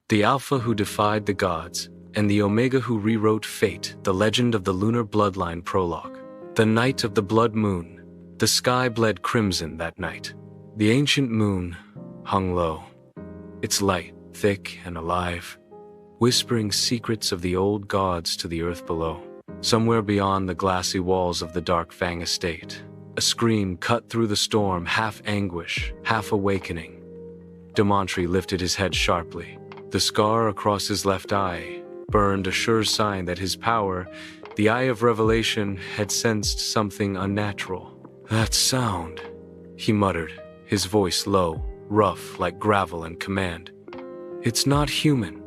The Alpha who defied the gods, and the Omega who rewrote fate, the legend of the Lunar Bloodline prologue. The night of the blood moon. The sky bled crimson that night. The ancient moon hung low, its light thick and alive, whispering secrets of the old gods to the earth below. Somewhere beyond the glassy walls of the Dark Fang estate, a scream cut through the storm, half anguish, half awakening. Demontri lifted his head sharply. The scar across his left eye burned, a sure sign that his power, the Eye of Revelation, had sensed something unnatural. "That sound," he muttered, his voice low, rough like gravel and command. "It's not human."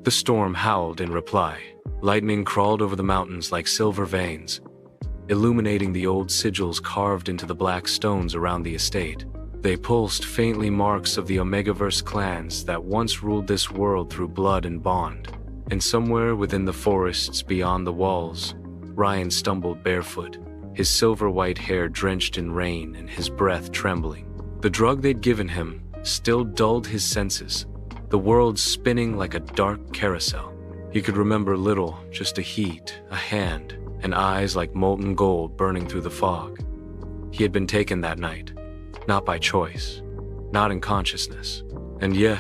The storm howled in reply. Lightning crawled over the mountains like silver veins, illuminating the old sigils carved into the black stones around the estate. They pulsed faintly, marks of the Omegaverse clans that once ruled this world through blood and bond. And somewhere within the forests beyond the walls, Ryan stumbled barefoot, his silver-white hair drenched in rain and his breath trembling. The drug they'd given him still dulled his senses, the world spinning like a dark carousel. He could remember little, just a heat, a hand, and eyes like molten gold burning through the fog. He had been taken that night, not by choice, not in consciousness. And yeah,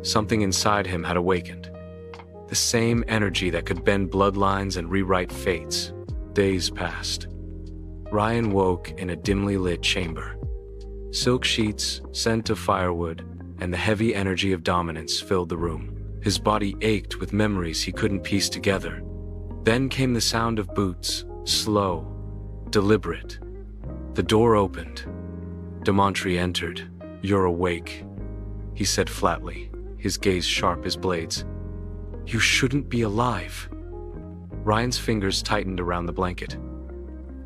something inside him had awakened. The same energy that could bend bloodlines and rewrite fates. Days passed. Ryan woke in a dimly lit chamber. Silk sheets, scent of firewood, and the heavy energy of dominance filled the room. His body ached with memories he couldn't piece together. Then came the sound of boots, slow, deliberate. The door opened. Demontri entered. "You're awake," he said flatly, his gaze sharp as blades. "You shouldn't be alive." Ryan's fingers tightened around the blanket.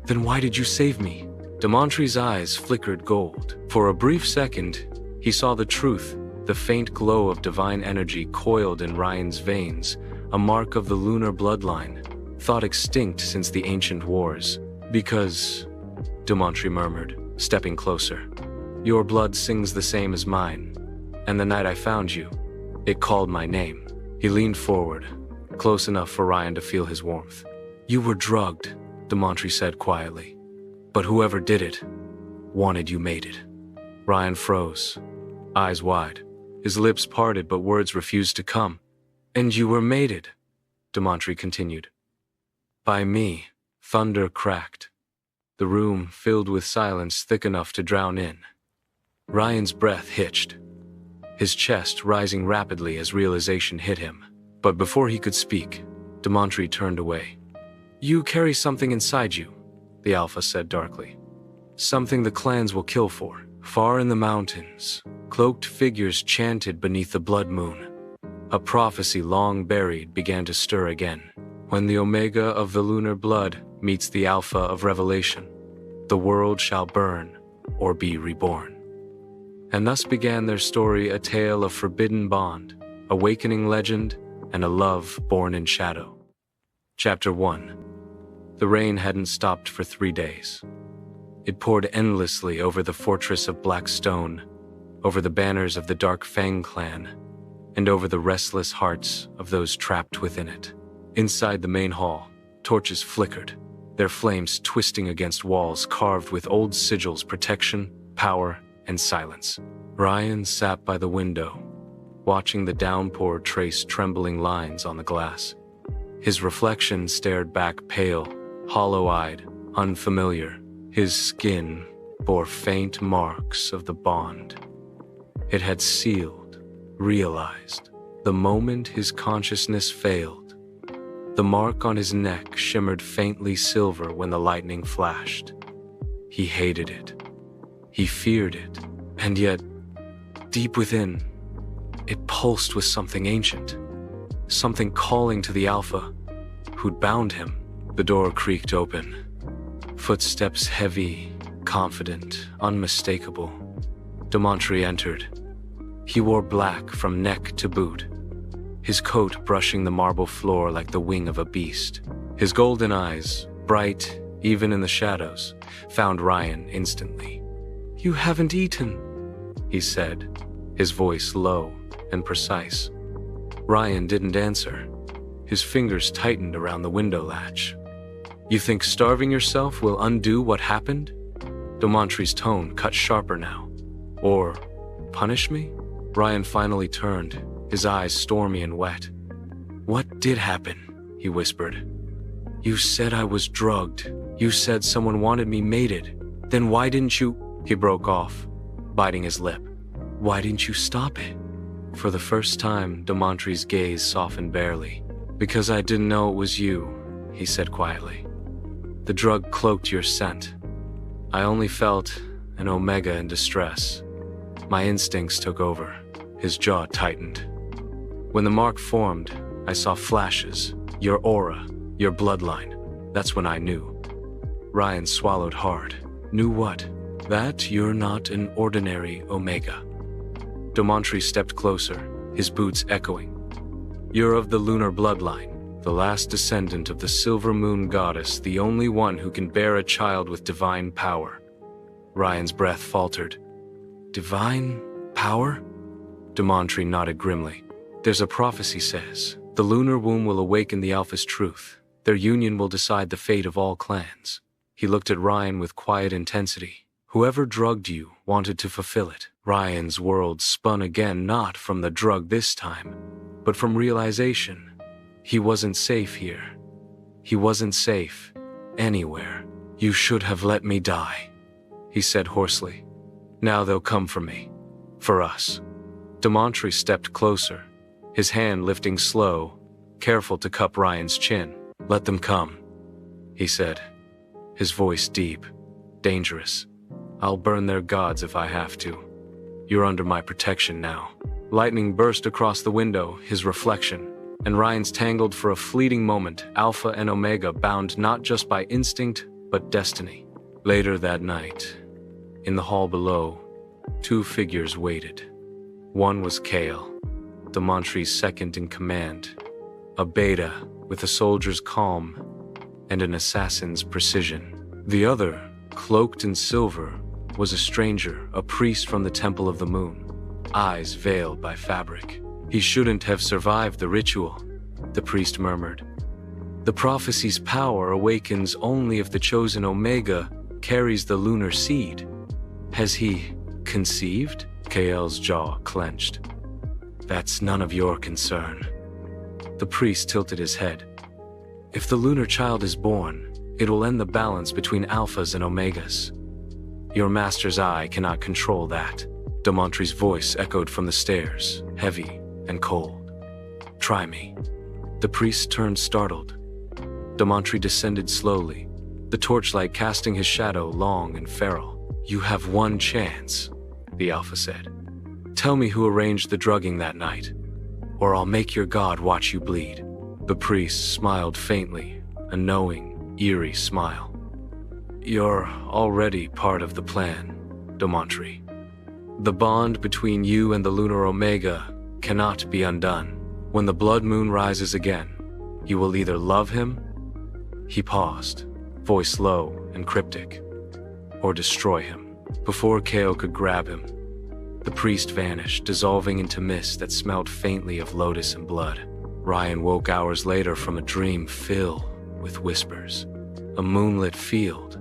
"Then why did you save me?" Demontri's eyes flickered gold. For a brief second, he saw the truth, the faint glow of divine energy coiled in Ryan's veins, a mark of the Lunar Bloodline, thought extinct since the ancient wars. "Because," Demontri murmured, stepping closer, "your blood sings the same as mine, and the night I found you, it called my name." He leaned forward, close enough for Ryan to feel his warmth. "You were drugged," Demontri said quietly, "but whoever did it wanted you mated." Ryan froze, eyes wide, his lips parted but words refused to come. "And you were mated," Demontri continued. "By me." Thunder cracked. The room filled with silence thick enough to drown in. Ryan's breath hitched, his chest rising rapidly as realization hit him. But before he could speak, Demontri turned away. "You carry something inside you," the Alpha said darkly. "Something the clans will kill for." Far in the mountains, cloaked figures chanted beneath the blood moon. A prophecy long buried began to stir again. When the Omega of the lunar blood meets the Alpha of Revelation, the world shall burn or be reborn. And thus began their story, a tale of forbidden bond, awakening legend, and a love born in shadow. Chapter 1. The rain hadn't stopped for 3 days. It poured endlessly over the fortress of black stone, over the banners of the Dark Fang clan, and over the restless hearts of those trapped within it. Inside the main hall, torches flickered, their flames twisting against walls carved with old sigils, protection, power, and silence. Ryan sat by the window, watching the downpour trace trembling lines on the glass. His reflection stared back, pale, hollow-eyed, unfamiliar. His skin bore faint marks of the bond it had sealed, realized, the moment his consciousness failed. The mark on his neck shimmered faintly silver when the lightning flashed. He hated it. He feared it. And yet, deep within, it pulsed with something ancient, something calling to the Alpha, who'd bound him. The door creaked open. Footsteps heavy, confident, unmistakable. Demontri entered. He wore black from neck to boot, his coat brushing the marble floor like the wing of a beast. His golden eyes, bright even in the shadows, found Ryan instantly. "You haven't eaten," he said, his voice low and precise. Ryan didn't answer. His fingers tightened around the window latch. You think starving yourself will undo what happened? Demontre's tone cut sharper now. Or punish me? Ryan finally turned, his eyes stormy and wet. What did happen? He whispered. You said I was drugged. You said someone wanted me mated. Then why didn't you? He broke off, biting his lip. Why didn't you stop it? For the first time, Demontre's gaze softened barely. Because I didn't know it was you, he said quietly. The drug cloaked your scent. I only felt an Omega in distress. My instincts took over. His jaw tightened. When the mark formed, I saw flashes. Your aura, your bloodline. That's when I knew. Ryan swallowed hard. Knew what? That you're not an ordinary Omega. Demontre stepped closer, his boots echoing. You're of the Lunar Bloodline, the last descendant of the Silver Moon goddess, the only one who can bear a child with divine power. Ryan's breath faltered. Divine power? Demontre nodded grimly. There's a prophecy says, the lunar womb will awaken the Alpha's truth. Their union will decide the fate of all clans. He looked at Ryan with quiet intensity. Whoever drugged you wanted to fulfill it. Ryan's world spun again, not from the drug this time, but from realization. He wasn't safe here. He wasn't safe anywhere. You should have let me die, he said hoarsely. Now they'll come for me. For us. Demontre stepped closer, his hand lifting slow, careful to cup Ryan's chin. Let them come, he said, his voice deep, dangerous. I'll burn their gods if I have to. You're under my protection now. Lightning burst across the window, his reflection, and Ryan's tangled for a fleeting moment, Alpha and Omega bound not just by instinct, but destiny. Later that night, in the hall below, two figures waited. One was Kale, Demontre's second in command, a beta with a soldier's calm and an assassin's precision. The other, cloaked in silver, was a stranger, a priest from the Temple of the Moon, eyes veiled by fabric. He shouldn't have survived the ritual, the priest murmured. The prophecy's power awakens only if the chosen Omega carries the lunar seed. Has he conceived? Kael's jaw clenched. That's none of your concern. The priest tilted his head. If the lunar child is born, it will end the balance between alphas and omegas. Your master's eye cannot control that. Demontre's voice echoed from the stairs, heavy and cold. Try me. The priest turned startled. Demontre descended slowly, the torchlight casting his shadow long and feral. You have one chance, the Alpha said. Tell me who arranged the drugging that night, or I'll make your god watch you bleed. The priest smiled faintly, a knowing, eerie smile. You're already part of the plan, Demontre. The bond between you and the Lunar Omega cannot be undone. When the blood moon rises again, you will either love him, he paused, voice low and cryptic, or destroy him. Before Kale could grab him, the priest vanished, dissolving into mist that smelled faintly of lotus and blood. Ryan woke hours later from a dream filled with whispers. A moonlit field,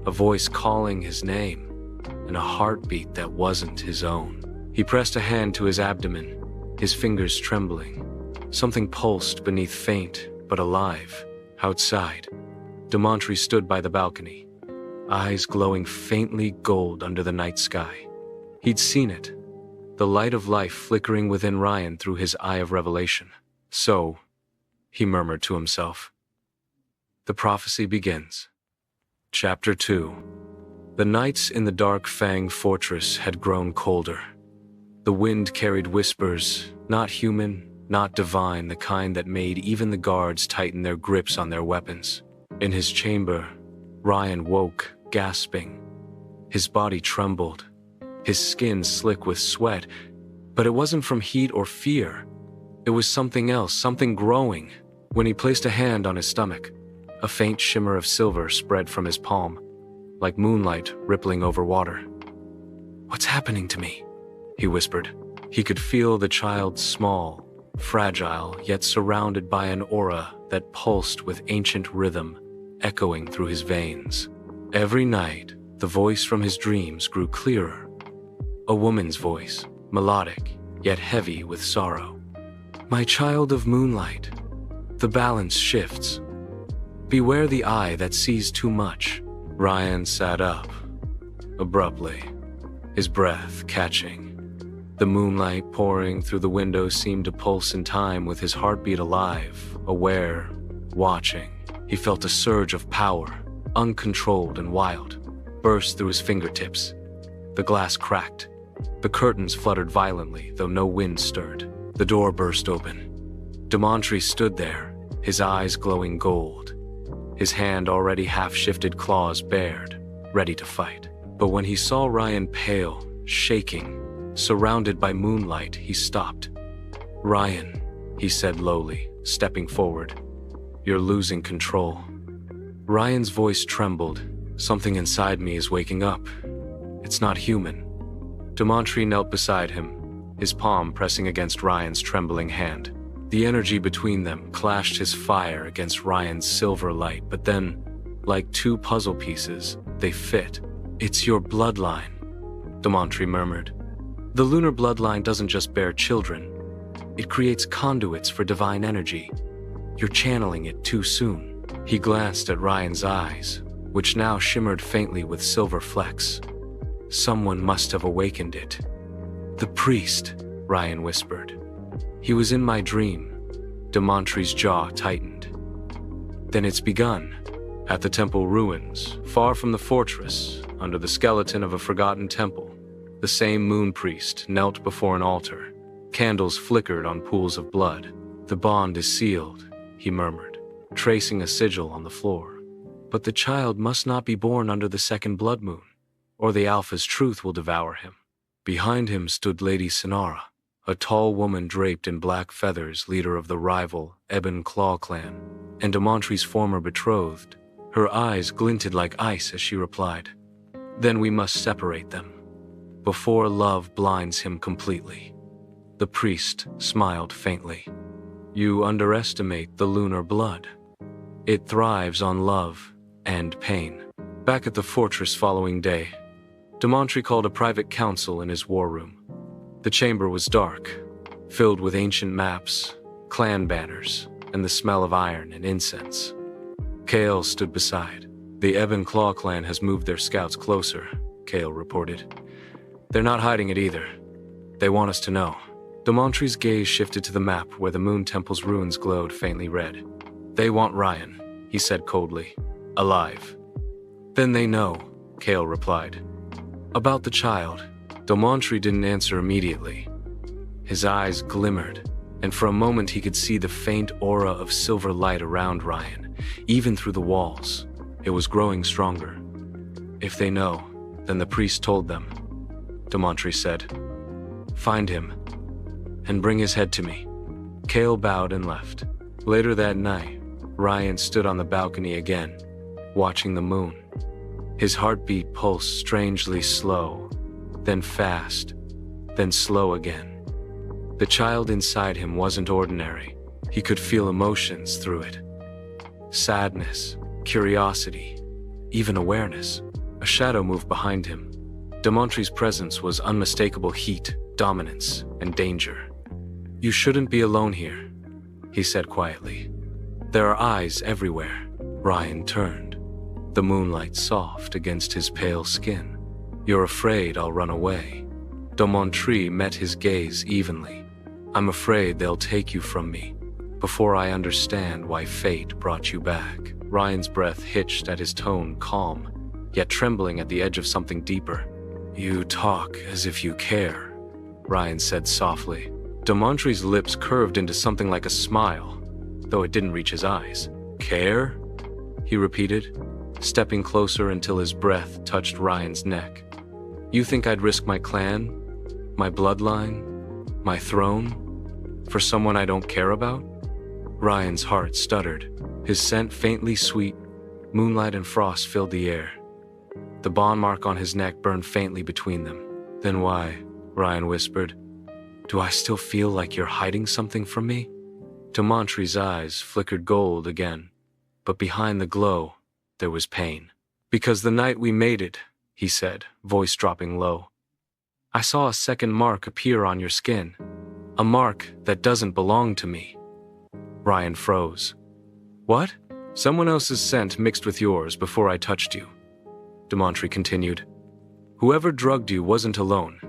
a voice calling his name, and a heartbeat that wasn't his own. He pressed a hand to his abdomen, his fingers trembling. Something pulsed beneath, faint but alive. Outside, Demontre stood by the balcony, eyes glowing faintly gold under the night sky. He'd seen it, the light of life flickering within Ryan through his eye of revelation. So, he murmured to himself. The prophecy begins. Chapter 2. The nights in the dark Fang fortress had grown colder. The wind carried whispers, not human, not divine, the kind that made even the guards tighten their grips on their weapons. In his chamber, Ryan woke, gasping. His body trembled, his skin slick with sweat, but it wasn't from heat or fear. It was something else, something growing. When he placed a hand on his stomach, a faint shimmer of silver spread from his palm, like moonlight rippling over water. What's happening to me? He whispered. He could feel the child's small, fragile yet surrounded by an aura that pulsed with ancient rhythm echoing through his veins. Every night, the voice from his dreams grew clearer. A woman's voice, melodic yet heavy with sorrow. "My child of moonlight, the balance shifts. Beware the eye that sees too much." Ryan sat up, abruptly, his breath catching. The moonlight pouring through the window seemed to pulse in time with his heartbeat alive, aware, watching. He felt a surge of power, uncontrolled and wild, burst through his fingertips. The glass cracked. The curtains fluttered violently, though no wind stirred. The door burst open. Demontri stood there, his eyes glowing gold. His hand already half-shifted claws bared, ready to fight. But when he saw Ryan pale, shaking, surrounded by moonlight, he stopped. "Ryan," he said lowly, stepping forward. "You're losing control." Ryan's voice trembled. "Something inside me is waking up. It's not human." Demontri knelt beside him, his palm pressing against Ryan's trembling hand. The energy between them clashed his fire against Ryan's silver light, but then, like two puzzle pieces, they fit. "It's your bloodline," Demontri murmured. "The Lunar Bloodline doesn't just bear children. It creates conduits for divine energy. You're channeling it too soon." He glanced at Ryan's eyes, which now shimmered faintly with silver flecks. "Someone must have awakened it." "The priest," Ryan whispered. "He was in my dream." Demontri's jaw tightened. "Then it's begun." At the temple ruins, far from the fortress, under the skeleton of a forgotten temple, the same moon priest knelt before an altar. Candles flickered on pools of blood. "The bond is sealed," he murmured, tracing a sigil on the floor. "But the child must not be born under the second blood moon, or the Alpha's truth will devour him." Behind him stood Lady Sinara, a tall woman draped in black feathers, leader of the rival Ebon Claw clan, and Demontri's former betrothed. Her eyes glinted like ice as she replied, "Then we must separate them, before love blinds him completely." The priest smiled faintly. "You underestimate the lunar blood. It thrives on love and pain." Back at the fortress following day, Demontri called a private council in his war room. The chamber was dark, filled with ancient maps, clan banners, and the smell of iron and incense. Kale stood beside. "The Ebon Claw clan has moved their scouts closer," Kale reported. "They're not hiding it either. They want us to know." Demontri's gaze shifted to the map where the Moon Temple's ruins glowed faintly red. "They want Ryan," he said coldly. "Alive." "Then they know," Kale replied. "About the child." Demontri didn't answer immediately. His eyes glimmered, and for a moment he could see the faint aura of silver light around Ryan, even through the walls. It was growing stronger. "If they know, then the priest told them," Demontri said. "Find him, and bring his head to me." Kale bowed and left. Later that night, Ryan stood on the balcony again, watching the moon. His heartbeat pulsed strangely slow, then fast, then slow again. The child inside him wasn't ordinary. He could feel emotions through it. Sadness, curiosity, even awareness. A shadow moved behind him. Demontri's presence was unmistakable heat, dominance, and danger. "You shouldn't be alone here," he said quietly. "There are eyes everywhere." Ryan turned, the moonlight soft against his pale skin. "You're afraid I'll run away." Demontri met his gaze evenly. "I'm afraid they'll take you from me, before I understand why fate brought you back." Ryan's breath hitched at his tone, calm, yet trembling at the edge of something deeper. "You talk as if you care," Ryan said softly. Demontri's lips curved into something like a smile, though it didn't reach his eyes. "Care?" he repeated, stepping closer until his breath touched Ryan's neck. "You think I'd risk my clan, my bloodline, my throne, for someone I don't care about?" Ryan's heart stuttered, his scent faintly sweet. Moonlight and frost filled the air. The bond mark on his neck burned faintly between them. "Then why?" Ryan whispered. Do I still feel like you're hiding something from me? Demontri's eyes flickered gold again, but behind the glow, there was pain. Because the night we mated, he said, voice dropping low, I saw a second mark appear on your skin. A mark that doesn't belong to me. Ryan froze. What? Someone else's scent mixed with yours before I touched you. Demontri continued. Whoever drugged you wasn't alone.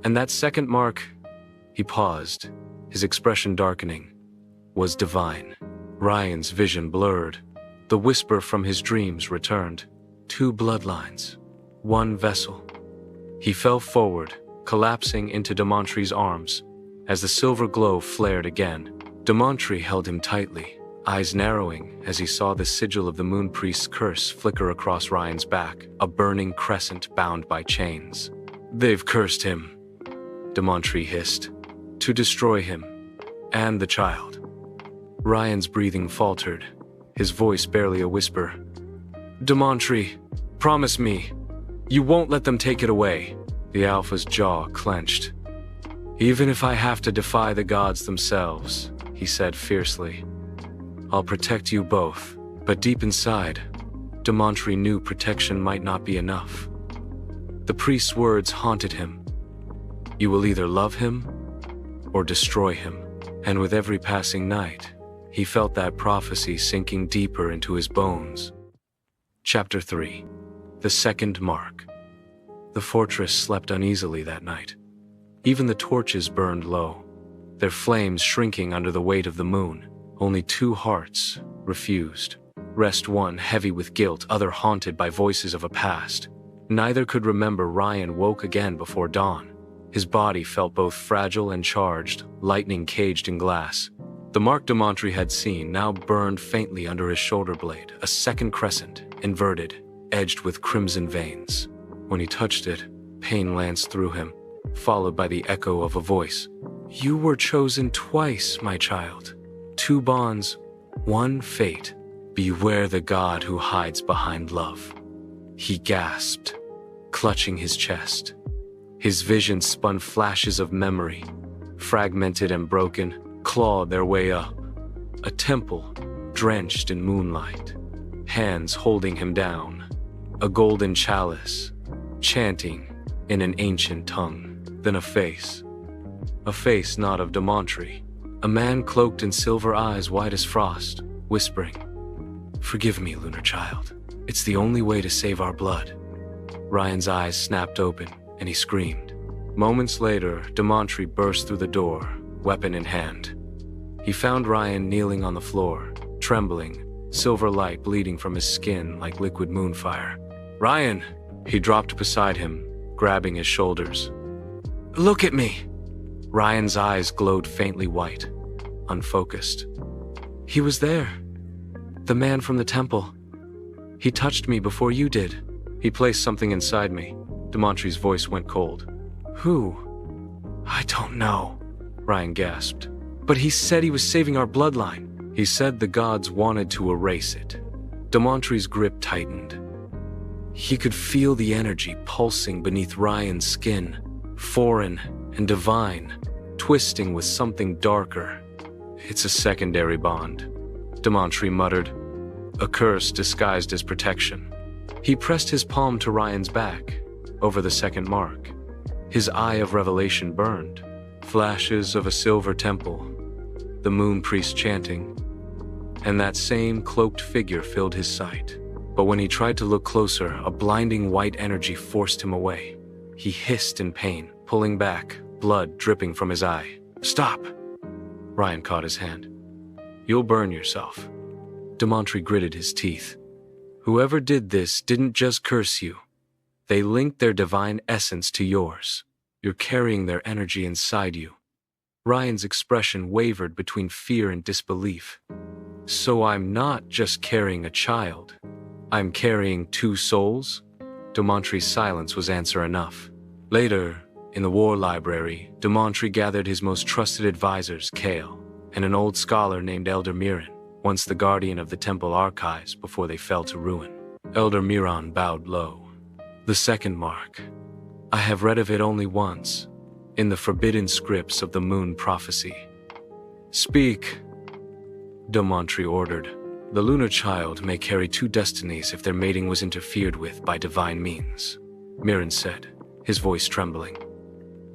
And that second mark, he paused, his expression darkening, was divine. Ryan's vision blurred. The whisper from his dreams returned. 2 bloodlines, 1 vessel. He fell forward, collapsing into Demontri's arms. As the silver glow flared again, Demontri held him tightly, eyes narrowing as he saw the sigil of the Moon Priest's curse flicker across Ryan's back, a burning crescent bound by chains. They've cursed him, Demontri hissed, to destroy him, and the child. Ryan's breathing faltered, his voice barely a whisper. Demontri, promise me, you won't let them take it away. The Alpha's jaw clenched. Even if I have to defy the gods themselves, he said fiercely. I'll protect you both. But deep inside, Demontri knew protection might not be enough. The priest's words haunted him. You will either love him or destroy him. And with every passing night, he felt that prophecy sinking deeper into his bones. Chapter 3. The Second Mark. The fortress slept uneasily that night. Even the torches burned low, their flames shrinking under the weight of the moon. Only 2 hearts refused. Rest one heavy with guilt, other haunted by voices of a past. Neither could remember. Ryan woke again before dawn. His body felt both fragile and charged, lightning caged in glass. The mark Demontri had seen now burned faintly under his shoulder blade, a second crescent, inverted, edged with crimson veins. When he touched it, pain lanced through him, followed by the echo of a voice. You were chosen twice, my child. 2 bonds, 1 fate. Beware the god who hides behind love. He gasped, clutching his chest. His vision spun flashes of memory, fragmented and broken, clawed their way up. A temple, drenched in moonlight. Hands holding him down. A golden chalice, chanting in an ancient tongue. Then a face. A face not of Demontri. A man cloaked in silver eyes white as frost, whispering, Forgive me, Lunar child. It's the only way to save our blood. Ryan's eyes snapped open, and he screamed. Moments later, Demontri burst through the door, weapon in hand. He found Ryan kneeling on the floor, trembling, silver light bleeding from his skin like liquid moonfire. Ryan! He dropped beside him, grabbing his shoulders. Look at me! Ryan's eyes glowed faintly white, unfocused. He was there. The man from the temple. He touched me before you did. He placed something inside me. Demontri's voice went cold. Who? I don't know, Ryan gasped. But he said he was saving our bloodline. He said the gods wanted to erase it. Demontri's grip tightened. He could feel the energy pulsing beneath Ryan's skin, foreign and divine, twisting with something darker. It's a secondary bond, Demontri muttered, a curse disguised as protection. He pressed his palm to Ryan's back, over the second mark. His eye of revelation burned, flashes of a silver temple, the moon priest chanting, and that same cloaked figure filled his sight. But when he tried to look closer, a blinding white energy forced him away. He hissed in pain, pulling back, blood dripping from his eye. Stop! Ryan caught his hand. You'll burn yourself. Demontri gritted his teeth. Whoever did this didn't just curse you. They linked their divine essence to yours. You're carrying their energy inside you. Ryan's expression wavered between fear and disbelief. So I'm not just carrying a child. I'm carrying 2 souls? Demontri's silence was answer enough. Later, in the war library, Demontri gathered his most trusted advisors, Kale, and an old scholar named Elder Miran, once the guardian of the temple archives before they fell to ruin. Elder Miran bowed low. The second mark. I have read of it only once. in the forbidden scripts of the moon prophecy. "Speak," Demontri ordered. "The lunar child may carry two destinies if their mating was interfered with by divine means," Mirren said, his voice trembling.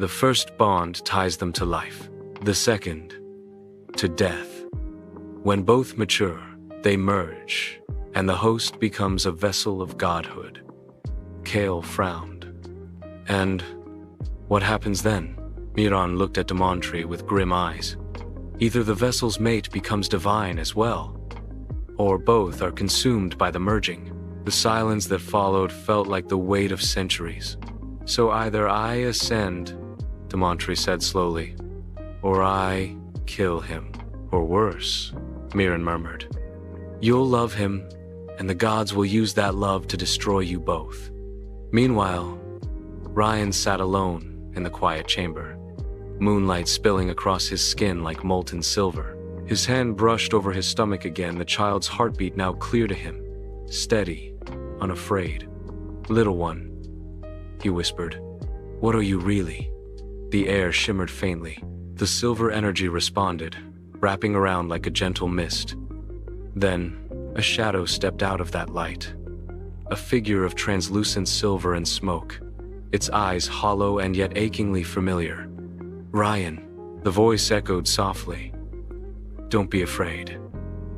"The first bond ties them to life, the second, to death. When both mature, they merge, and the host becomes a vessel of godhood." Kale frowned. "And what happens then?" Miran looked at Demontri with grim eyes. "Either the vessel's mate becomes divine as well, or both are consumed by the merging." The silence that followed felt like the weight of centuries. "So either I ascend," Demontri said slowly, "or I kill him. Or worse," Mirren murmured. "You'll love him, and the gods will use that love to destroy you both." Meanwhile, Ryan sat alone in the quiet chamber, moonlight spilling across his skin like molten silver. His hand brushed over his stomach again, the child's heartbeat now clear to him, steady, unafraid. "Little one," he whispered, "what are you really?" The air shimmered faintly. The silver energy responded, wrapping around like a gentle mist. Then, a shadow stepped out of that light. A figure of translucent silver and smoke, its eyes hollow and yet achingly familiar. "Ryan," the voice echoed softly. "Don't be afraid."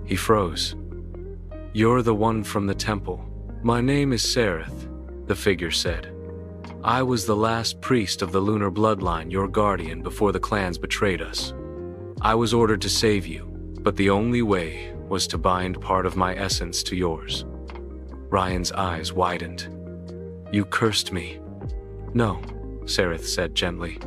He froze. "You're the one from the temple." "My name is Sereth," the figure said. "I was the last priest of the Lunar Bloodline, your guardian, before the clans betrayed us. I was ordered to save you, but the only way was to bind part of my essence to yours." Ryan's eyes widened. "You cursed me." "No," Sereth said gently.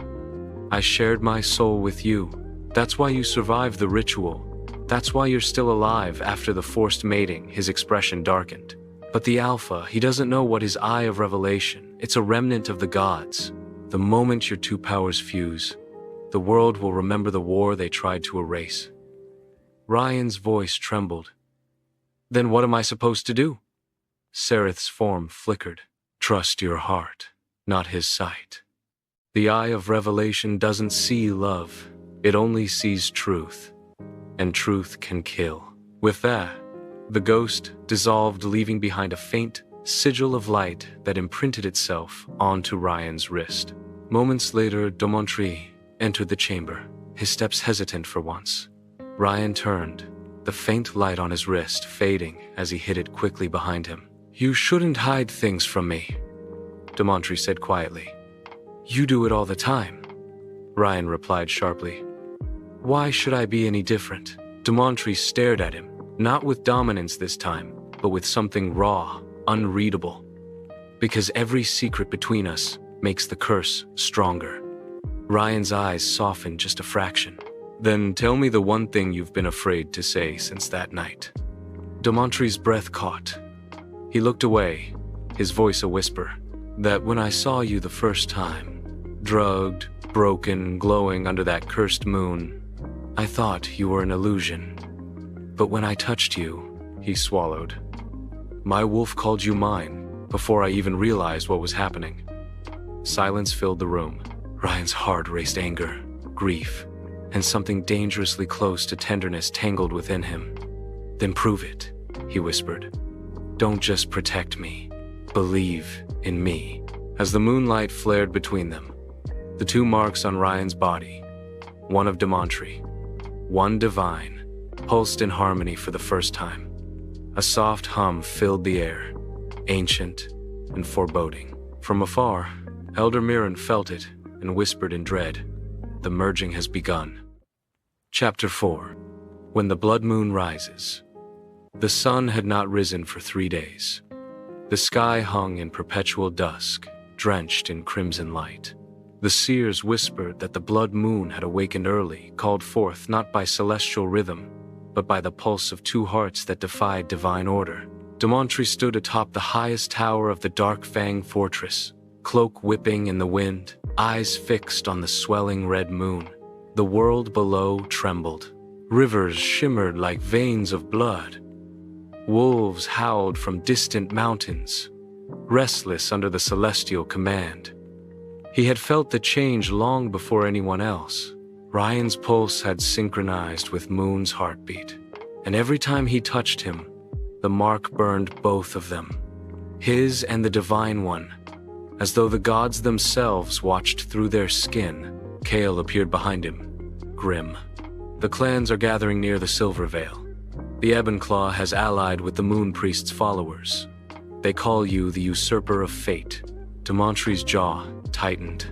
"I shared my soul with you. That's why you survived the ritual. That's why you're still alive after the forced mating." His expression darkened. "But the Alpha, he doesn't know what his eye of revelation. It's a remnant of the gods. The moment your two powers fuse, the world will remember the war they tried to erase." Ryan's voice trembled. "Then what am I supposed to do?" Sereth's form flickered. "Trust your heart, not his sight. The eye of revelation doesn't see love. It only sees truth. And truth can kill." With that, the ghost dissolved, leaving behind a faint sigil of light that imprinted itself onto Ryan's wrist. Moments later, Demontri entered the chamber, his steps hesitant for once. Ryan turned, the faint light on his wrist fading as he hid it quickly behind him. "You shouldn't hide things from me," Demontri said quietly. "You do it all the time," Ryan replied sharply. "Why should I be any different?" Demontri stared at him, not with dominance this time, but with something raw, unreadable. "Because every secret between us makes the curse stronger." Ryan's eyes softened just a fraction. "Then tell me the one thing you've been afraid to say since that night." Demontri's breath caught. He looked away, his voice a whisper. "That when I saw you the first time, drugged, broken, glowing under that cursed moon, I thought you were an illusion. But when I touched you," he swallowed, "my wolf called you mine, before I even realized what was happening." Silence filled the room. Ryan's heart raced anger, grief, and something dangerously close to tenderness tangled within him. "Then prove it," he whispered. "Don't just protect me. Believe in me." As the moonlight flared between them, the two marks on Ryan's body, one of Demontri, one divine, pulsed in harmony for the first time. A soft hum filled the air, ancient and foreboding. From afar, Elder Mirren felt it and whispered in dread, "The merging has begun." Chapter 4. When the blood moon rises. The sun had not risen for 3 days. The sky hung in perpetual dusk, drenched in crimson light. The seers whispered that the blood moon had awakened early, called forth not by celestial rhythm, but by the pulse of two hearts that defied divine order. Demontri stood atop the highest tower of the Dark Fang fortress, cloak whipping in the wind, eyes fixed on the swelling red moon. The world below trembled. Rivers shimmered like veins of blood. Wolves howled from distant mountains, restless under the celestial command. He had felt the change long before anyone else. Ryan's pulse had synchronized with Moon's heartbeat, and every time he touched him, the mark burned both of them, his and the Divine One. As though the gods themselves watched through their skin, Kale appeared behind him, grim. The clans are gathering near the Silver Veil. The Ebon-Claw has allied with the Moon Priest's followers. They call you the Usurper of Fate. Demontre's jaw tightened.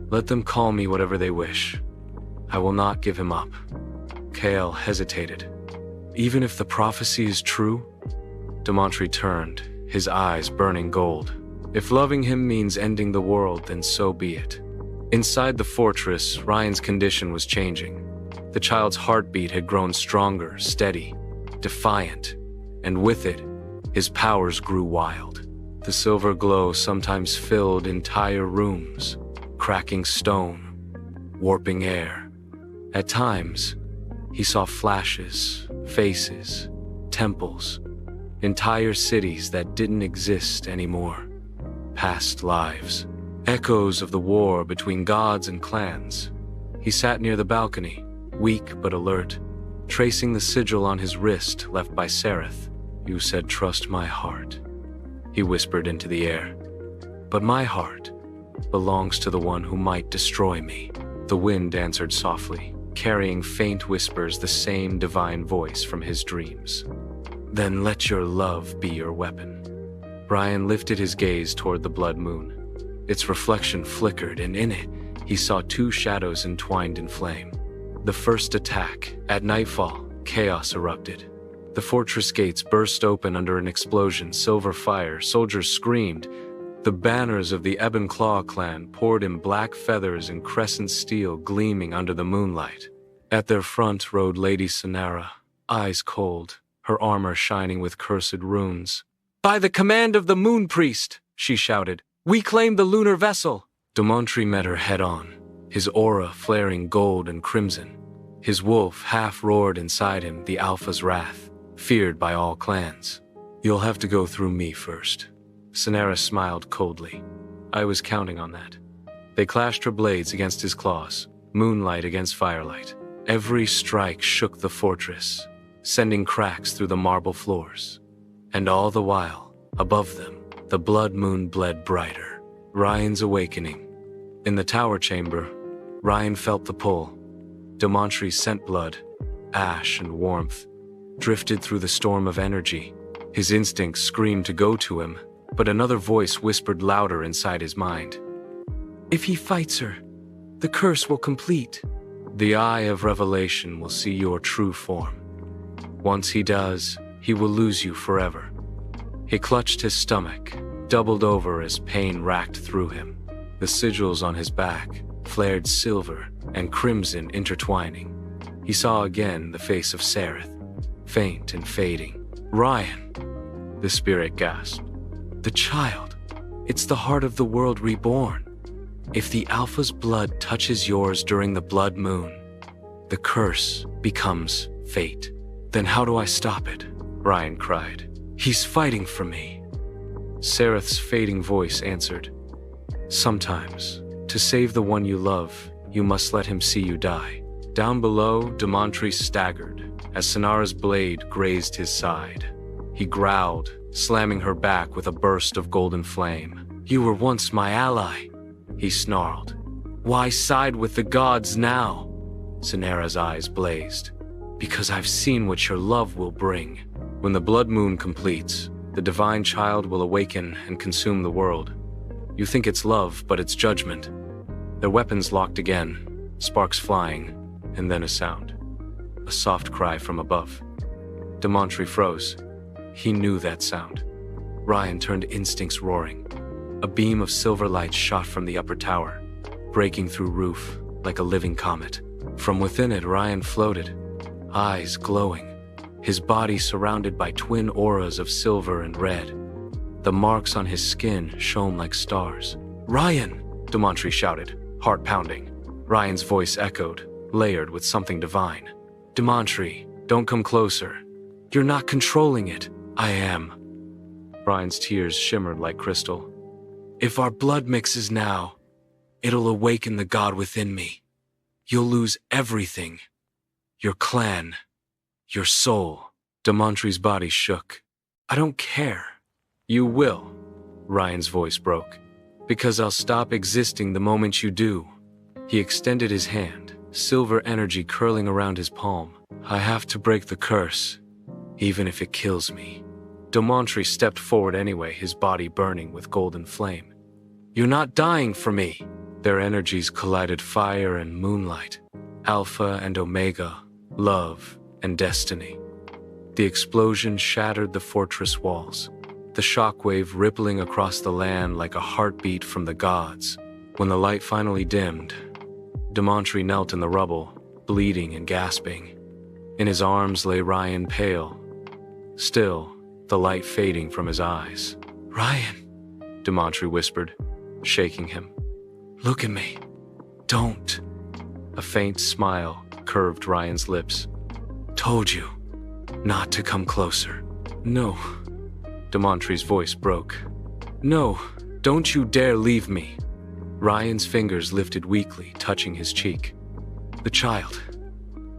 Let them call me whatever they wish. I will not give him up. Kale hesitated. Even if the prophecy is true? Demontre turned, his eyes burning gold. If loving him means ending the world, then so be it. Inside the fortress, Ryan's condition was changing. The child's heartbeat had grown stronger, steady, defiant, and with it, his powers grew wild. The silver glow sometimes filled entire rooms, cracking stone, warping air. At times, he saw flashes, faces, temples, entire cities that didn't exist anymore. Past lives, echoes of the war between gods and clans. He sat near the balcony, weak but alert, tracing the sigil on his wrist left by Sereth. You said, "Trust my heart," he whispered into the air. But my heart belongs to the one who might destroy me. The wind answered softly, carrying faint whispers, the same divine voice from his dreams. Then let your love be your weapon. Ryan lifted his gaze toward the blood moon. Its reflection flickered, and in it, he saw two shadows entwined in flame. The first attack. At nightfall, chaos erupted. The fortress gates burst open under an explosion, silver fire, soldiers screamed. The banners of the Ebon-Claw clan poured in black feathers and crescent steel gleaming under the moonlight. At their front rode Lady Sonara, eyes cold, her armor shining with cursed runes. "By the command of the Moon Priest," she shouted, "we claim the lunar vessel." Demontre met her head-on, his aura flaring gold and crimson. His wolf half-roared inside him, the Alpha's wrath, feared by all clans. "You'll have to go through me first." Sonara smiled coldly. "I was counting on that." They clashed her blades against his claws, moonlight against firelight. Every strike shook the fortress, sending cracks through the marble floors. And all the while, above them, the blood moon bled brighter. Ryan's awakening. In the tower chamber, Ryan felt the pull. Demontre sent blood, ash and warmth, drifted through the storm of energy. His instincts screamed to go to him, but another voice whispered louder inside his mind. "If he fights her, the curse will complete. The eye of revelation will see your true form. Once he does, he will lose you forever." He clutched his stomach, doubled over as pain racked through him. The sigils on his back flared silver and crimson intertwining. He saw again the face of Sereth, faint and fading. "Ryan," the spirit gasped. "The child. It's the heart of the world reborn. If the Alpha's blood touches yours during the blood moon, the curse becomes fate." "Then how do I stop it?" Ryan cried. "He's fighting for me." Sereth's fading voice answered. "Sometimes, to save the one you love, you must let him see you die." Down below, Demontre staggered as Sonara's blade grazed his side. He growled, slamming her back with a burst of golden flame. "You were once my ally," he snarled. "Why side with the gods now?" Sonara's eyes blazed. "Because I've seen what your love will bring. When the blood moon completes, the divine child will awaken and consume the world. You think it's love, but it's judgment." Their weapons locked again, sparks flying, and then a sound. A soft cry from above. Demontre froze. He knew that sound. Ryan turned instincts roaring. A beam of silver light shot from the upper tower, breaking through roof like a living comet. From within it, Ryan floated, eyes glowing, his body surrounded by twin auras of silver and red. The marks on his skin shone like stars. "Ryan!" Demontre shouted, heart pounding. Ryan's voice echoed, layered with something divine. "Demontre, don't come closer. You're not controlling it." "I am." Ryan's tears shimmered like crystal. "If our blood mixes now, It'll awaken the god within me. You'll lose everything. Your clan. Your soul. Demontri's body shook. I don't care. You will. Ryan's voice broke. Because I'll stop existing the moment you do. He extended his hand, silver energy curling around his palm. I have to break the curse, even if it kills me. Demontri stepped forward anyway, his body burning with golden flame. You're not dying for me. Their energies collided, fire and moonlight, Alpha and Omega, love and destiny. The explosion shattered the fortress walls, the shockwave rippling across the land like a heartbeat from the gods. When the light finally dimmed, Demontri knelt in the rubble, bleeding and gasping. In his arms lay Ryan, pale, still, the light fading from his eyes. Ryan, Demontri whispered, shaking him. Look at me. Don't. A faint smile curved Ryan's lips. Told you not to come closer. No. Demontri's voice broke. No, don't you dare leave me. Ryan's fingers lifted weakly, touching his cheek. The child.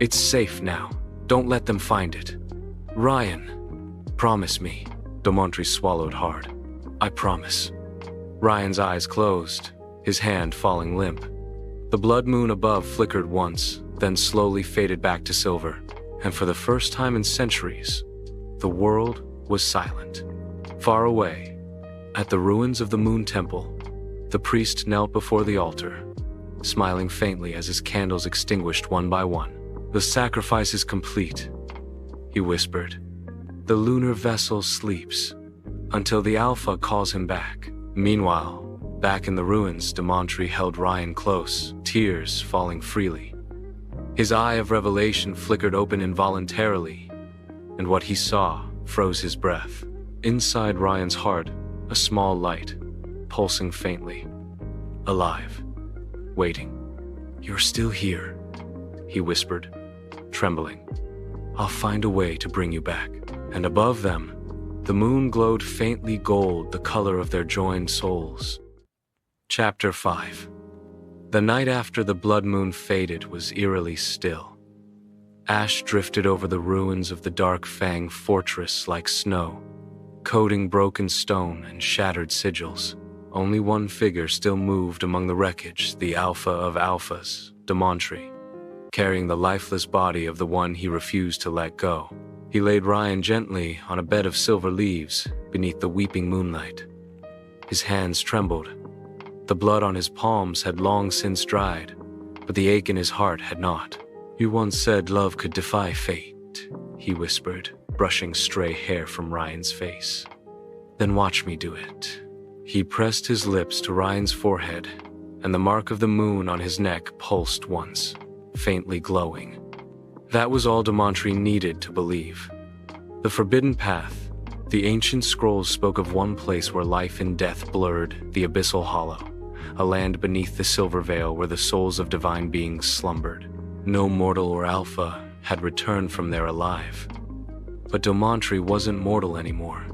It's safe now. Don't let them find it. Ryan, promise me. Demontri swallowed hard. I promise. Ryan's eyes closed, his hand falling limp. The blood moon above flickered once, then slowly faded back to silver, and for the first time in centuries, the world was silent. Far away, at the ruins of the Moon Temple, the priest knelt before the altar, smiling faintly as his candles extinguished one by one. The sacrifice is complete, he whispered. The lunar vessel sleeps, until the Alpha calls him back. Meanwhile, back in the ruins, Demontri held Ryan close, tears falling freely. His eye of revelation flickered open involuntarily, and what he saw froze his breath. Inside Ryan's heart, a small light, pulsing faintly. Alive. Waiting. You're still here, he whispered, trembling. I'll find a way to bring you back. And above them, the moon glowed faintly gold, the color of their joined souls. Chapter 5. The night after the blood moon faded was eerily still. Ash drifted over the ruins of the Dark Fang fortress like snow, coating broken stone and shattered sigils. Only one figure still moved among the wreckage, the Alpha of Alphas, Demontri, carrying the lifeless body of the one he refused to let go. He laid Ryan gently on a bed of silver leaves beneath the weeping moonlight. His hands trembled. The blood on his palms had long since dried, but the ache in his heart had not. You once said love could defy fate, he whispered, brushing stray hair from Ryan's face. Then watch me do it. He pressed his lips to Ryan's forehead, and the mark of the moon on his neck pulsed once, faintly glowing. That was all Demontri needed to believe. The forbidden path, the ancient scrolls spoke of one place where life and death blurred, the abyssal hollow, a land beneath the silver veil where the souls of divine beings slumbered. No mortal or Alpha had returned from there alive. But Demontri wasn't mortal anymore.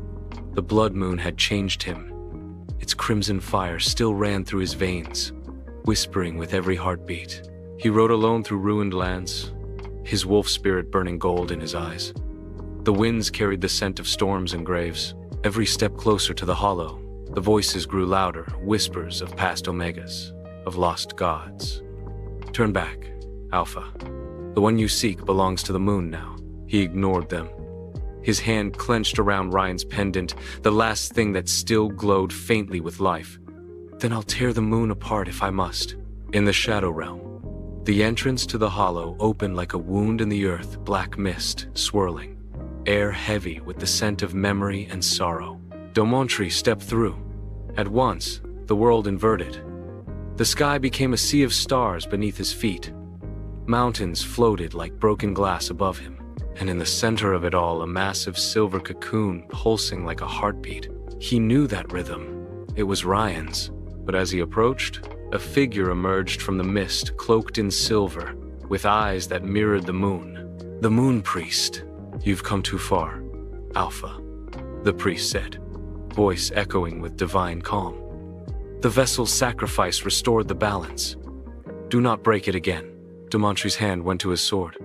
The blood moon had changed him. Its crimson fire still ran through his veins, whispering with every heartbeat. He rode alone through ruined lands, his wolf spirit burning gold in his eyes. The winds carried the scent of storms and graves. Every step closer to the hollow, the voices grew louder, whispers of past Omegas, of lost gods. Turn back, Alpha. The one you seek belongs to the moon now. He ignored them. His hand clenched around Ryan's pendant, the last thing that still glowed faintly with life. Then I'll tear the moon apart if I must. In the Shadow Realm, the entrance to the hollow opened like a wound in the earth, black mist swirling, air heavy with the scent of memory and sorrow. Demontri stepped through. At once, the world inverted. The sky became a sea of stars beneath his feet. Mountains floated like broken glass above him, and in the center of it all, a massive silver cocoon pulsing like a heartbeat. He knew that rhythm. It was Ryan's. But as he approached, a figure emerged from the mist, cloaked in silver, with eyes that mirrored the moon. The Moon Priest. You've come too far, Alpha, the priest said, voice echoing with divine calm. The vessel's sacrifice restored the balance. Do not break it again. Demontre's hand went to his sword.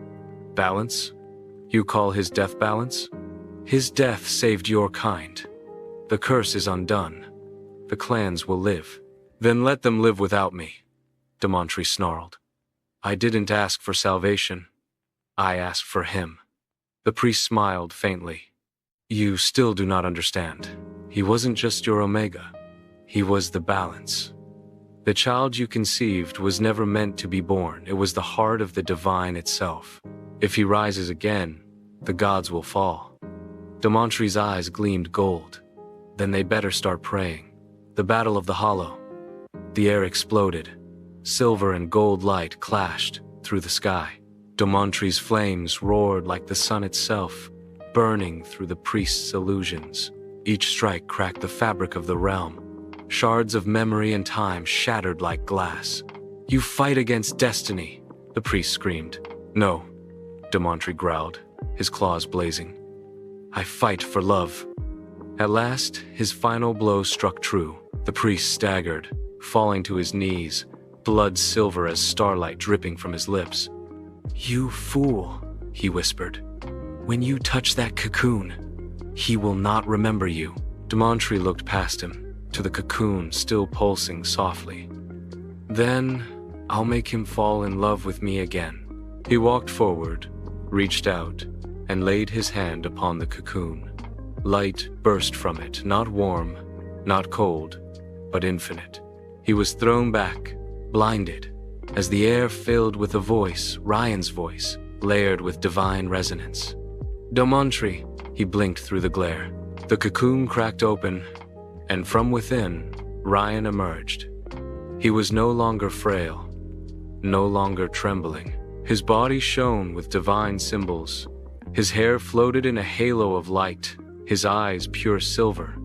Balance? You call his death balance? His death saved your kind. The curse is undone. The clans will live. Then let them live without me, Demontre snarled. I didn't ask for salvation. I asked for him. The priest smiled faintly. You still do not understand. He wasn't just your Omega. He was the balance. The child you conceived was never meant to be born. It was the heart of the divine itself. If he rises again, the gods will fall. Demontre's eyes gleamed gold. Then they better start praying. The Battle of the Hollow. The air exploded. Silver and gold light clashed through the sky. Demontre's flames roared like the sun itself, burning through the priest's illusions. Each strike cracked the fabric of the realm. Shards of memory and time shattered like glass. You fight against destiny, the priest screamed. No, Demontre growled, his claws blazing. I fight for love. At last, his final blow struck true. The priest staggered, falling to his knees, blood silver as starlight dripping from his lips. You fool, he whispered. When you touch that cocoon, he will not remember you. Demontre looked past him, to the cocoon still pulsing softly. Then, I'll make him fall in love with me again. He walked forward, reached out, and laid his hand upon the cocoon. Light burst from it, not warm, not cold, but infinite. He was thrown back, blinded, as the air filled with a voice, Ryan's voice, layered with divine resonance. Demontre, he blinked through the glare. The cocoon cracked open, and from within, Ryan emerged. He was no longer frail, no longer trembling. His body shone with divine symbols. His hair floated in a halo of light, his eyes pure silver.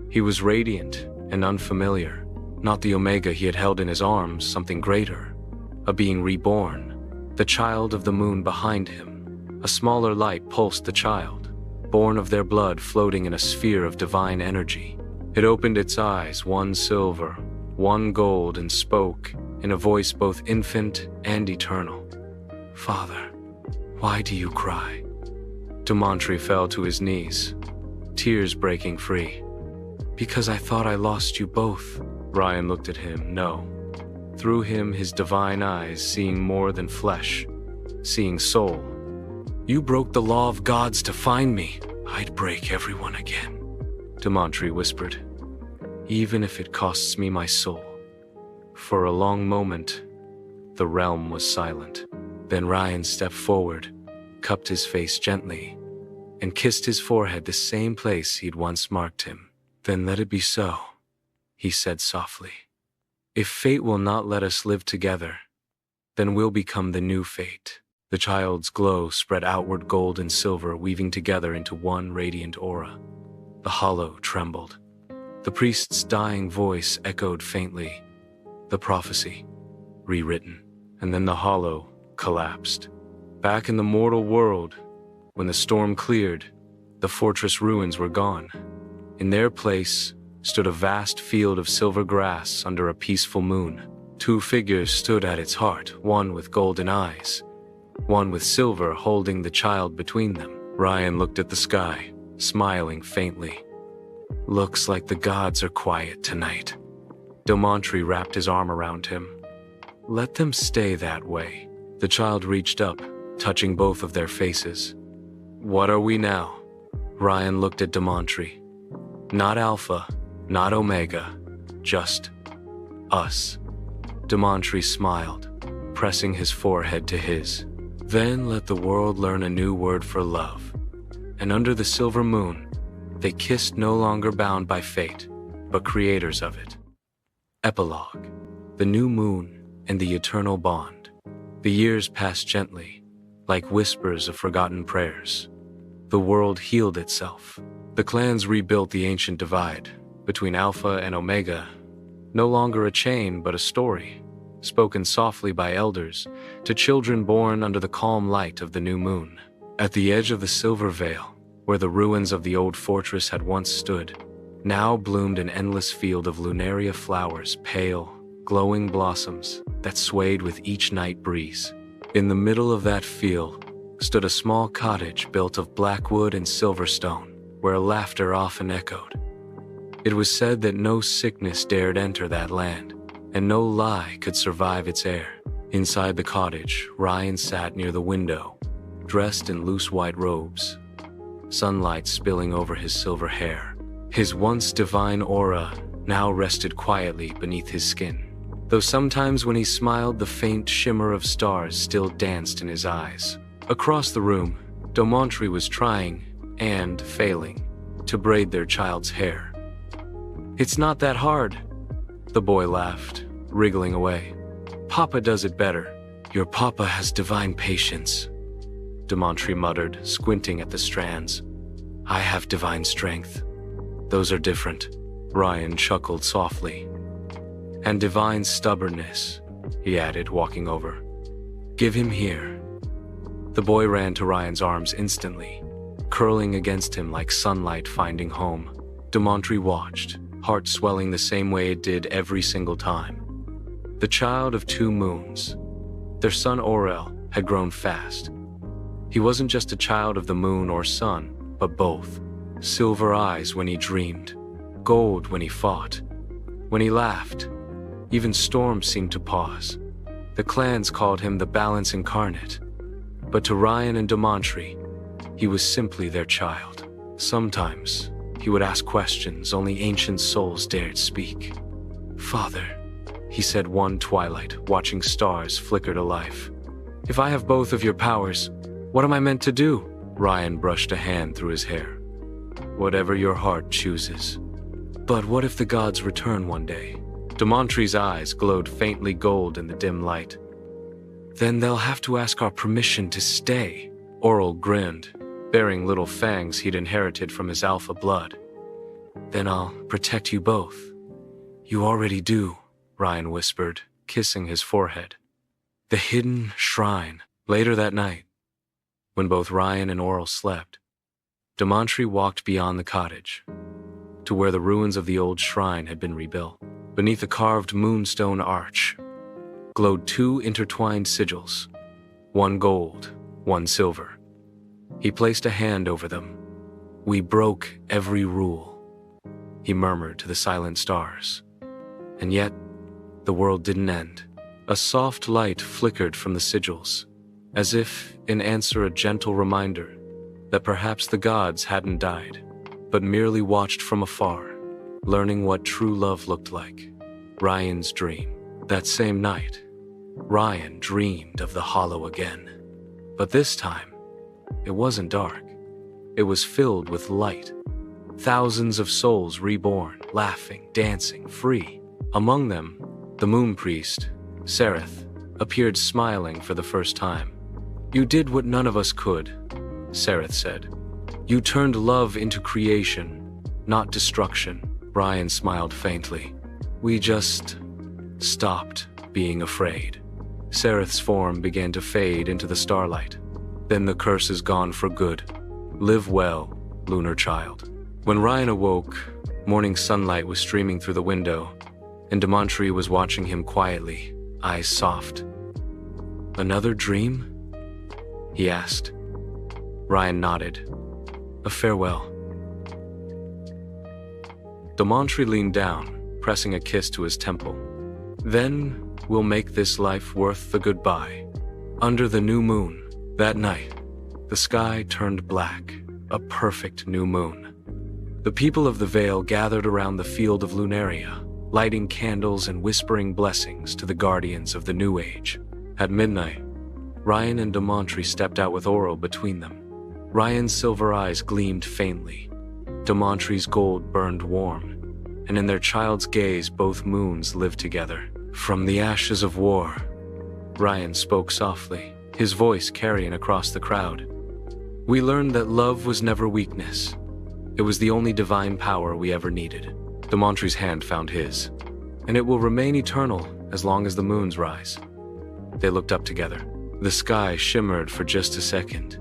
He was radiant and unfamiliar, not the Omega he had held in his arms, something greater, a being reborn, the child of the moon behind him. A smaller light pulsed the child, born of their blood floating in a sphere of divine energy. It opened its eyes, one silver, one gold, and spoke in a voice both infant and eternal. Father, why do you cry? Demontre fell to his knees, tears breaking free. Because I thought I lost you both. Ryan looked at him, no. Through him, his divine eyes, seeing more than flesh, seeing soul. You broke the law of gods to find me. I'd break everyone again, Demontre whispered, even if it costs me my soul. For a long moment, the realm was silent. Then Ryan stepped forward, cupped his face gently, and kissed his forehead, the same place he'd once marked him. Then let it be so, he said softly. If fate will not let us live together, then we'll become the new fate. The child's glow spread outward, gold and silver weaving together into one radiant aura. The hollow trembled. The priest's dying voice echoed faintly. The prophecy, rewritten. And then the hollow collapsed. Back in the mortal world, when the storm cleared, the fortress ruins were gone. In their place stood a vast field of silver grass under a peaceful moon. Two figures stood at its heart, one with golden eyes, one with silver holding the child between them. Ryan looked at the sky, smiling faintly. Looks like the gods are quiet tonight. Demontre wrapped his arm around him. Let them stay that way. The child reached up, touching both of their faces. What are we now? Ryan looked at Demontre. Not Alpha, not Omega, just us. Demontre smiled, pressing his forehead to his. Then let the world learn a new word for love. And under the silver moon, they kissed, no longer bound by fate, but creators of it. Epilogue. The new moon and the eternal bond. The years passed gently, like whispers of forgotten prayers. The world healed itself. The clans rebuilt the ancient divide between Alpha and Omega, no longer a chain but a story, spoken softly by elders to children born under the calm light of the new moon. At the edge of the silver veil, where the ruins of the old fortress had once stood, now bloomed an endless field of lunaria flowers, pale, glowing blossoms that swayed with each night breeze. In the middle of that field stood a small cottage built of black wood and silver stone, where laughter often echoed. It was said that no sickness dared enter that land, and no lie could survive its air. Inside the cottage, Ryan sat near the window, dressed in loose white robes, sunlight spilling over his silver hair. His once divine aura now rested quietly beneath his skin, though sometimes when he smiled, the faint shimmer of stars still danced in his eyes. Across the room, Domantry was trying, and failing, to braid their child's hair. "It's not that hard," the boy laughed, wriggling away. "Papa does it better." "Your papa has divine patience," Domantry muttered, squinting at the strands. "I have divine strength. Those are different." Ryan chuckled softly. "And divine stubbornness," he added, walking over. "Give him here." The boy ran to Ryan's arms instantly, curling against him like sunlight finding home. Domantry watched, heart swelling the same way it did every single time. The child of 2 moons, their son Aurel, had grown fast. He wasn't just a child of the moon or sun, but both. Silver eyes when he dreamed, gold when he fought. When he laughed, even storms seemed to pause. The clans called him the balance incarnate. But to Ryan and Domantry, he was simply their child. Sometimes, he would ask questions only ancient souls dared speak. "Father," he said one twilight, watching stars flicker to life, "if I have both of your powers, what am I meant to do?" Ryan brushed a hand through his hair. "Whatever your heart chooses." "But what if the gods return one day?" Domantry's eyes glowed faintly gold in the dim light. "Then they'll have to ask our permission to stay." Oral grinned, baring little fangs he'd inherited from his alpha blood. "Then I'll protect you both." "You already do," Ryan whispered, kissing his forehead. The hidden shrine. Later that night, when both Ryan and Oral slept, Domantry walked beyond the cottage, to where the ruins of the old shrine had been rebuilt. Beneath a carved moonstone arch glowed 2 intertwined sigils, one gold, one silver. He placed a hand over them. "We broke every rule," he murmured to the silent stars. And yet, the world didn't end. A soft light flickered from the sigils, as if in answer a gentle reminder that perhaps the gods hadn't died, but merely watched from afar, learning what true love looked like. Ryan's dream. That same night, Ryan dreamed of the Hollow again. But this time, it wasn't dark. It was filled with light. Thousands of souls reborn, laughing, dancing, free. Among them, the moon priest, Sereth, appeared smiling for the first time. "You did what none of us could," Sereth said. "You turned love into creation, not destruction." Ryan smiled faintly. "We just stopped being afraid." Sereth's form began to fade into the starlight. "Then the curse is gone for good. Live well, lunar child." When Ryan awoke, morning sunlight was streaming through the window, and Domantry was watching him quietly, eyes soft. "Another dream?" he asked. Ryan nodded. "A farewell." Domantry leaned down, pressing a kiss to his temple. "Then we'll make this life worth the goodbye." Under the new moon, that night, the sky turned black, a perfect new moon. The people of the Vale gathered around the field of Lunaria, lighting candles and whispering blessings to the guardians of the new age. At midnight, Ryan and Domantry stepped out with Oral between them. Ryan's silver eyes gleamed faintly. Domantry's gold burned warm, and in their child's gaze both moons lived together. "From the ashes of war," Ryan spoke softly, his voice carrying across the crowd. "We learned that love was never weakness. It was the only divine power we ever needed." Domantry's hand found his. "And it will remain eternal as long as the moons rise." They looked up together. The sky shimmered for just a second.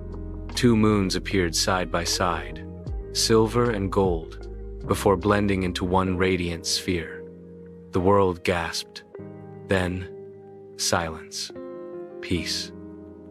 2 moons appeared side by side, silver and gold, before blending into one radiant sphere. The world gasped. Then, silence. Peace.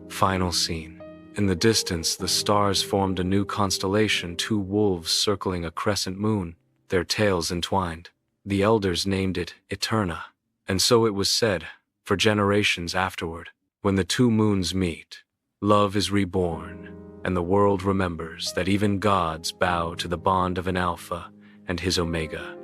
Final scene. In the distance, the stars formed a new constellation, two wolves circling a crescent moon, their tails entwined. The elders named it Eterna, and so it was said, for generations afterward. When the two moons meet, love is reborn, and the world remembers that even gods bow to the bond of an alpha and his omega.